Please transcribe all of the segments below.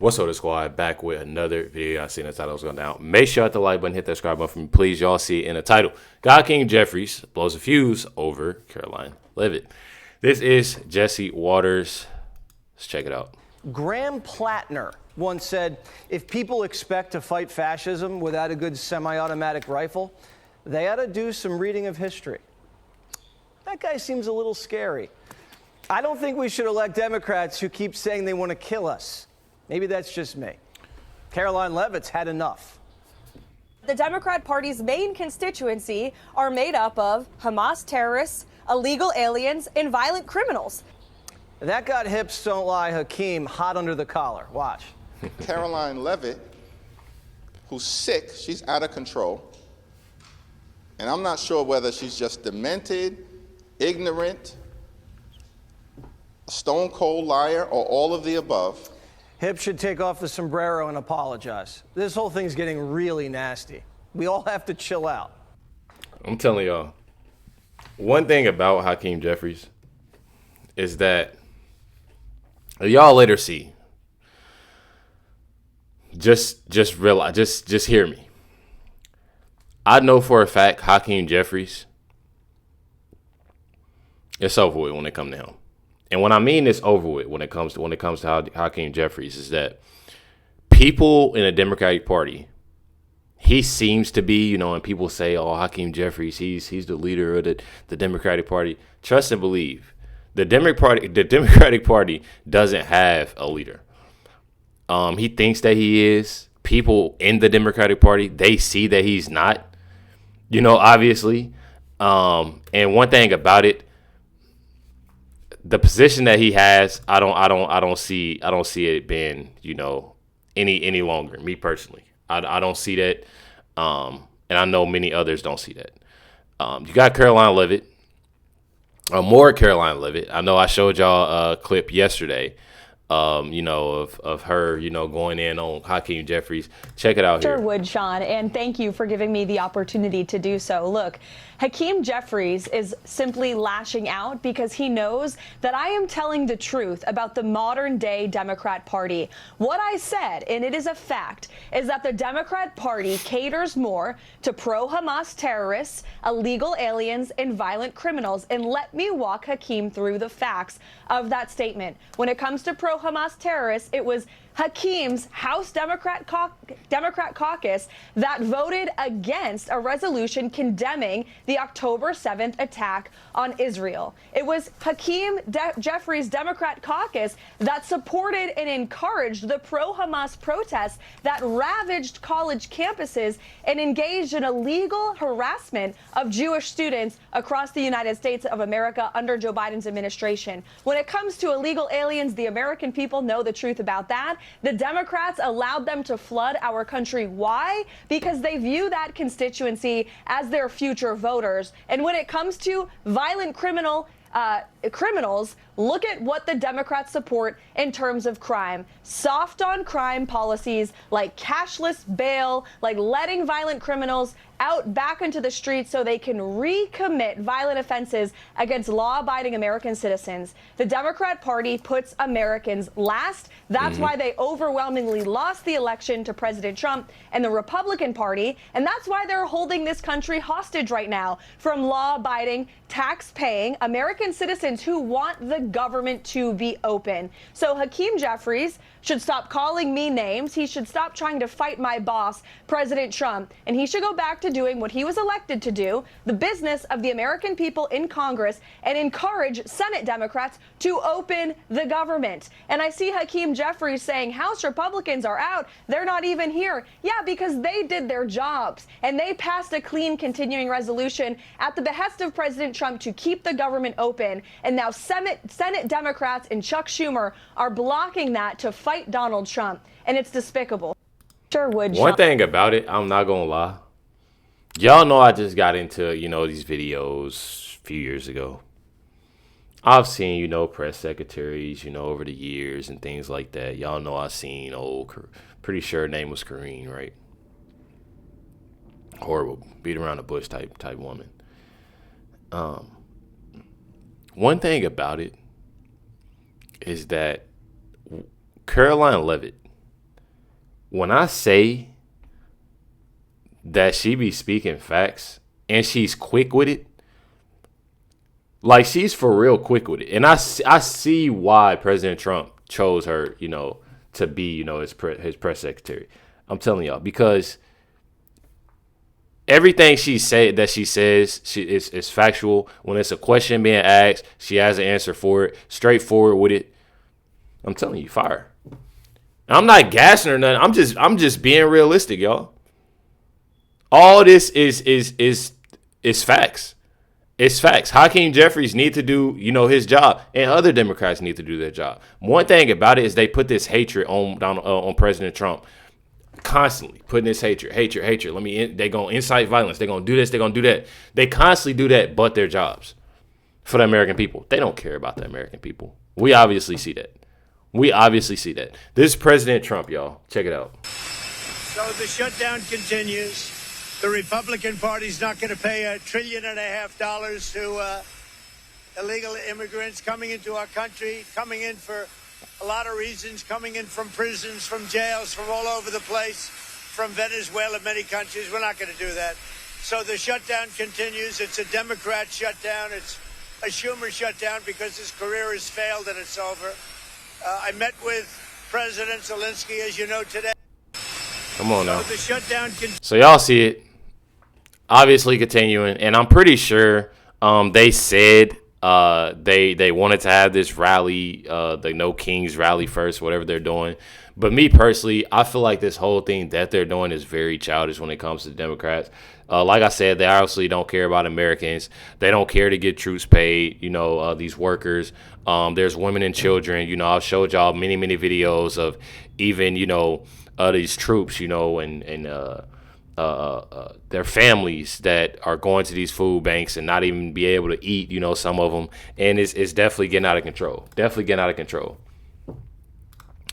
What's up, the squad? Back with another video. I seen the title was going down. Make sure to hit the like button, hit that subscribe button for me, please. Y'all see it in the title. Hakeem Jeffries blows a fuse over Karoline Leavitt. This is Jesse Waters. Let's check it out. Graham Plattner once said, if people expect to fight fascism without a good semi-automatic rifle, they ought to do some reading of history. That guy seems a little scary. I don't think we should elect Democrats who keep saying they want to kill us. Maybe that's just me. Karoline Leavitt's had enough. The Democrat Party's main constituency are made up of Hamas terrorists, illegal aliens, and violent criminals. That got hips don't lie Hakeem hot under the collar. Watch. Karoline Leavitt, who's sick, she's out of control. And I'm not sure whether she's just demented, ignorant, a stone cold liar, or all of the above. Hip should take off the sombrero and apologize. This whole thing's getting really nasty. We all have to chill out. I'm telling y'all, one thing about Hakeem Jeffries is that y'all later see. Just realize, just hear me. I know for a fact Hakeem Jeffries, it's over with when it comes to him. And when I mean it's over with when it comes to Hakeem Jeffries is that people in the Democratic Party, he seems to be, and people say, oh, Hakeem Jeffries, he's the leader of the Democratic Party. Trust and believe. The Democratic Party doesn't have a leader. He thinks that he is. People in the Democratic Party, they see that he's not, obviously. And one thing about it, the position that he has, I don't see it being, any longer. Me personally, I don't see that, and I know many others don't see that. You got Karoline Leavitt, more Karoline Leavitt. I know I showed y'all a clip yesterday, of her, going in on Hakeem Jeffries. Check it out here. Sure would, Sean, and thank you for giving me the opportunity to do so. Look, Hakeem Jeffries is simply lashing out because he knows that I am telling the truth about the modern day Democrat Party. What I said, and it is a fact, is that the Democrat Party caters more to pro-Hamas terrorists, illegal aliens, and violent criminals. And let me walk Hakeem through the facts of that statement. When it comes to pro-Hamas terrorists, it was Hakeem's House Democrat caucus that voted against a resolution condemning the October 7th attack on Israel. It was Hakeem Jeffries' Democrat caucus that supported and encouraged the pro-Hamas protests that ravaged college campuses and engaged in illegal harassment of Jewish students across the United States of America under Joe Biden's administration. When it comes to illegal aliens, the American people know the truth about that. The Democrats allowed them to flood our country. Why? Because they view that constituency as their future voters. And when it comes to violent criminals, look at what the Democrats support in terms of crime. Soft on crime policies like cashless bail, like letting violent criminals out back into the streets so they can recommit violent offenses against law-abiding American citizens. The Democrat Party puts Americans last. That's why they overwhelmingly lost the election to President Trump and the Republican Party. And that's why they're holding this country hostage right now from law-abiding, tax-paying American citizens who want the government to be open. So Hakeem Jeffries should stop calling me names. He should stop trying to fight my boss, President Trump, and he should go back to doing what he was elected to do, the business of the American people in Congress, and encourage Senate Democrats to open the government. And I see Hakeem Jeffries saying House Republicans are out. They're not even here. Yeah, because they did their jobs and they passed a clean continuing resolution at the behest of President Trump to keep the government open. And now Senate Democrats and Chuck Schumer are blocking that to fight Donald Trump. And it's despicable. Sure would. One thing about it, I'm not gonna lie. Y'all know I just got into, these videos a few years ago. I've seen, press secretaries, over the years and things like that. Y'all know I've seen, pretty sure her name was Karoline, right? Horrible, beat around the bush type woman. One thing about it is that Karoline Leavitt when I say that she be speaking facts and she's quick with it, like she's for real quick with it. And I see why President Trump chose her, to be, his press secretary. I'm telling y'all, because everything she says is factual. When it's a question being asked, she has an answer for it, straightforward with it. I'm telling you, fire. I'm not gassing or nothing. I'm just being realistic, y'all. All this is facts. It's facts. Hakeem Jeffries need to do, his job, and other Democrats need to do their job. One thing about it is they put this hatred on President Trump, constantly putting this hatred. They gonna incite violence. They gonna do this. They gonna do that. They constantly do that, but their jobs for the American people. They don't care about the American people. We obviously see that. This is President Trump, y'all. Check it out. So the shutdown continues. The Republican Party's not going to pay $1.5 trillion to illegal immigrants coming into our country, coming in for a lot of reasons, coming in from prisons, from jails, from all over the place, from Venezuela, many countries. We're not going to do that. So the shutdown continues. It's a Democrat shutdown. It's a Schumer shutdown because his career has failed and it's over. I met with President Zelensky, as you know, today. Come on now. So the shutdown So y'all see it. Obviously continuing, and I'm pretty sure they said they wanted to have this rally, the No Kings rally first, whatever they're doing. But me personally, I feel like this whole thing that they're doing is very childish when it comes to the Democrats. Like I said, they obviously don't care about Americans. They don't care to get troops paid, these workers. There's women and children. I've showed y'all many videos of even, these troops, and their families that are going to these food banks and not even be able to eat, some of them. And it's definitely getting out of control.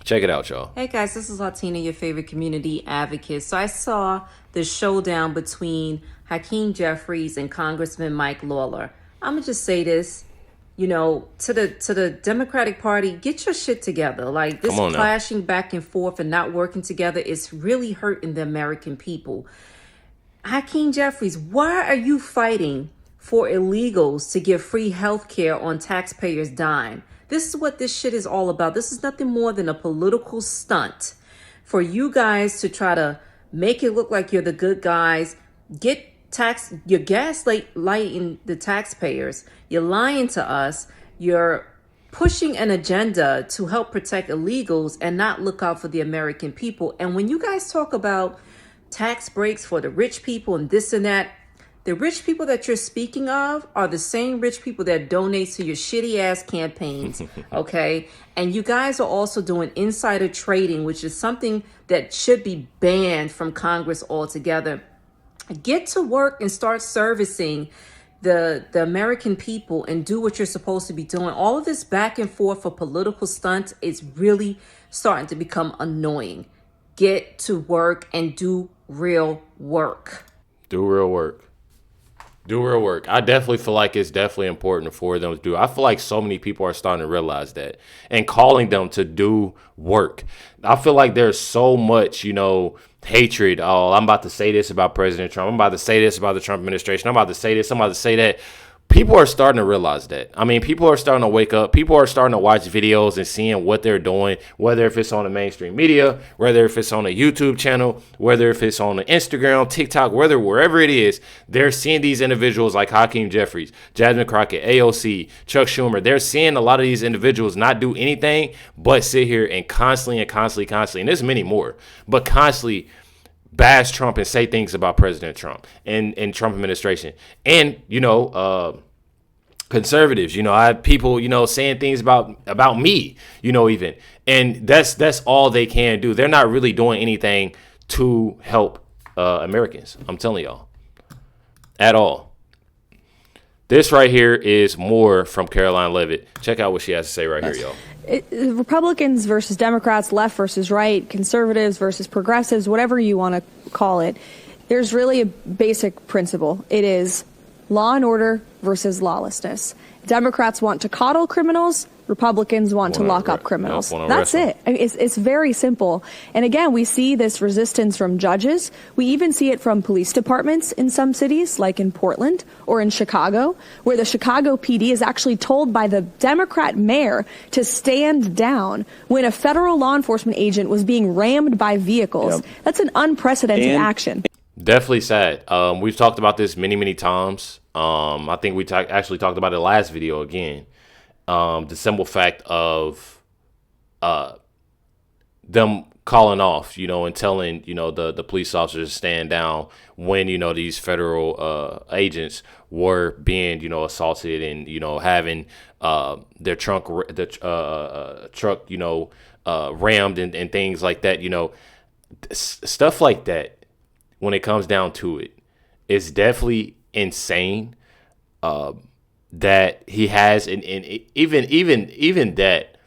Check it out, y'all. Hey guys, this is Latina, your favorite community advocate. So I saw the showdown between Hakeem Jeffries and Congressman Mike Lawler. I'm gonna just say this, to the Democratic Party, get your shit together. Like, this clashing back and forth and not working together is really hurting the American people. Hakeem Jeffries, why are you fighting for illegals to give free health care on taxpayers' dime? This is what this shit is all about. This is nothing more than a political stunt for you guys to try to make it look like you're the good guys. You're gaslighting the taxpayers. You're lying to us. You're pushing an agenda to help protect illegals and not look out for the American people. And when you guys talk about tax breaks for the rich people and this and that, the rich people that you're speaking of are the same rich people that donate to your shitty ass campaigns, okay? And you guys are also doing insider trading, which is something that should be banned from Congress altogether. Get to work and start servicing the American people and do what you're supposed to be doing. All of this back and forth for political stunts is really starting to become annoying. Get to work and do real work. Do real work. I definitely feel like it's definitely important for them to do. I feel like so many people are starting to realize that and calling them to do work. I feel like there's so much, hatred. Oh, I'm about to say this about President Trump. I'm about to say this about the Trump administration. I'm about to say this. I'm about to say that. People are starting to realize that. I mean, people are starting to wake up. People are starting to watch videos and seeing what they're doing, whether if it's on the mainstream media, whether if it's on a YouTube channel, whether if it's on the Instagram, TikTok, wherever it is, they're seeing these individuals like Hakeem Jeffries, Jasmine Crockett, AOC, Chuck Schumer. They're seeing a lot of these individuals not do anything but sit here and constantly, and there's many more, but constantly bash Trump and say things about President Trump and Trump administration. And, conservatives, I have people, saying things about me, even. And that's all they can do. They're not really doing anything to help Americans. I'm telling y'all. At all. This right here is more from Karoline Leavitt. Check out what she has to say right here, y'all. Republicans versus Democrats, left versus right, conservatives versus progressives, whatever you want to call it, there's really a basic principle. It is law and order versus lawlessness. Democrats want to coddle criminals. Republicans want to lock up criminals. wanna That's arrest it. I mean, it's very simple. And again, we see this resistance from judges. We even see it from police departments in some cities, like in Portland or in Chicago, where the Chicago PD is actually told by the Democrat mayor to stand down when a federal law enforcement agent was being rammed by vehicles. Yep. That's an unprecedented action. Definitely sad. We've talked about this many times. I think we actually talked about it last video again. The simple fact of them calling off, and telling, the police officers to stand down when, these federal agents were being, assaulted and, having their truck, rammed and things like that, stuff like that. When it comes down to it, it's definitely insane that he has, and even that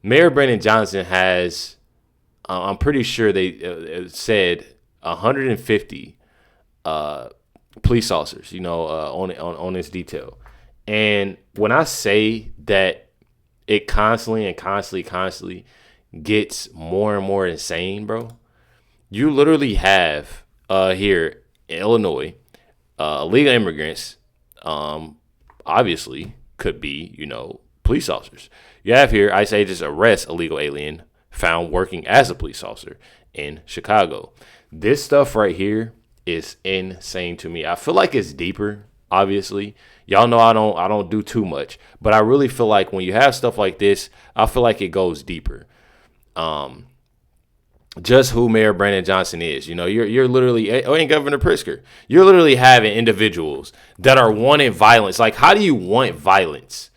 Mayor Brandon Johnson has, I'm pretty sure they said 150 police officers, on this detail. And when I say that it constantly gets more and more insane, bro, you literally have here in Illinois, illegal immigrants, obviously could be, police officers. You have here ICE agents arrest illegal alien found working as a police officer in Chicago. This stuff right here is insane to me. I feel like it's deeper. Obviously, y'all know I don't do too much, but I really feel like when you have stuff like this, I feel like it goes deeper. Just who Mayor Brandon Johnson is. You're literally, and Governor Pritzker, you're literally having individuals that are wanting violence. Like, how do you want violence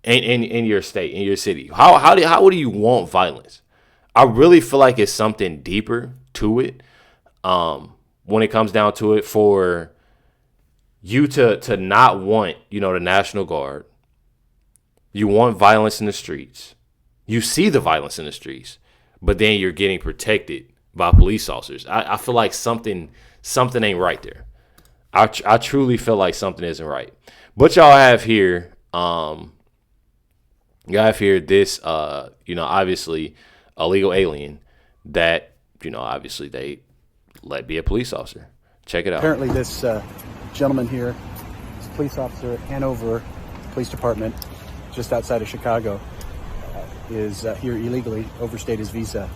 in your state, in your city? How do you want violence? I really feel like it's something deeper to it. When it comes down to it, for you to not want, the National Guard, you want violence in the streets. You see the violence in the streets. But then you're getting protected by police officers. I feel like something ain't right there. I truly feel like something isn't right. But y'all have here, this, obviously illegal alien that, obviously they let be a police officer. Check it out. Apparently this gentleman here is a police officer at Hanover Police Department, just outside of Chicago. Is here illegally, overstayed his visa.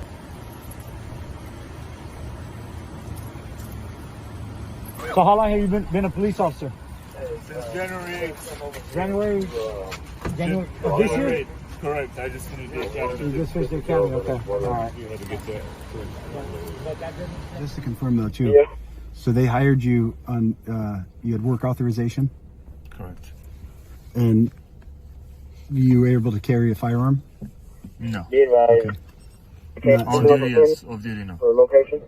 So how long have you been a police officer? Since January 8th. January of this year? Correct. I just finished the academy. You just finished the academy, okay. All right. Just to confirm though too, so they hired you on, you had work authorization? Correct. And you were able to carry a firearm? No. Okay. On duty, yes. Off duty, no.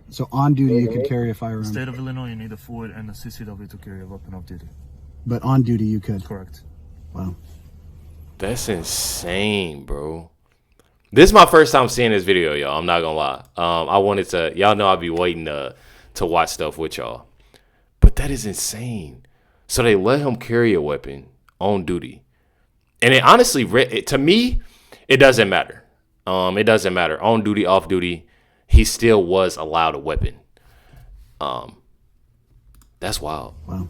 So on duty you could carry a firearm, State of Illinois, you need a Ford and a CCW to carry a weapon off duty. but on duty you could? Correct. Wow. That's insane, bro. This is my first time seeing this video, y'all. I'm not gonna lie. I wanted to, y'all know I'd be waiting to watch stuff with y'all. But that is insane. So they let him carry a weapon on duty. And it honestly, to me, it doesn't matter. It doesn't matter. On duty, off duty, he still was allowed a weapon. That's wild. Wow.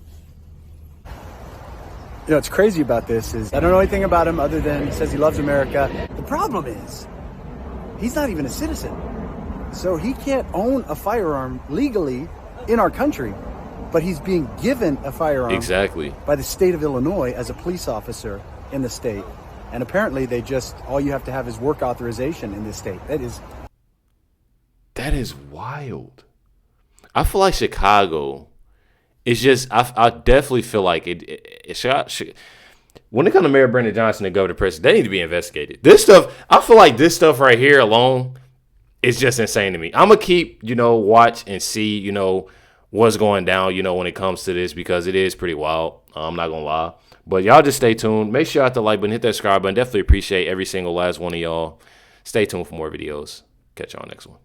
What's crazy about this is I don't know anything about him other than he says he loves America. The problem is he's not even a citizen. So he can't own a firearm legally in our country, but he's being given a firearm Exactly. by the state of Illinois as a police officer in the state. And apparently they just, all you have to have is work authorization in this state. That is wild. I feel like Chicago is just, I definitely feel like when it comes to Mayor Brandon Johnson and Governor Pritzker, they need to be investigated. This stuff, I feel like this stuff right here alone is just insane to me. I'm going to keep, watch and see, what's going down, when it comes to this, because it is pretty wild. I'm not going to lie. But y'all just stay tuned. Make sure you hit the like button, hit that subscribe button. Definitely appreciate every single last one of y'all. Stay tuned for more videos. Catch y'all next one.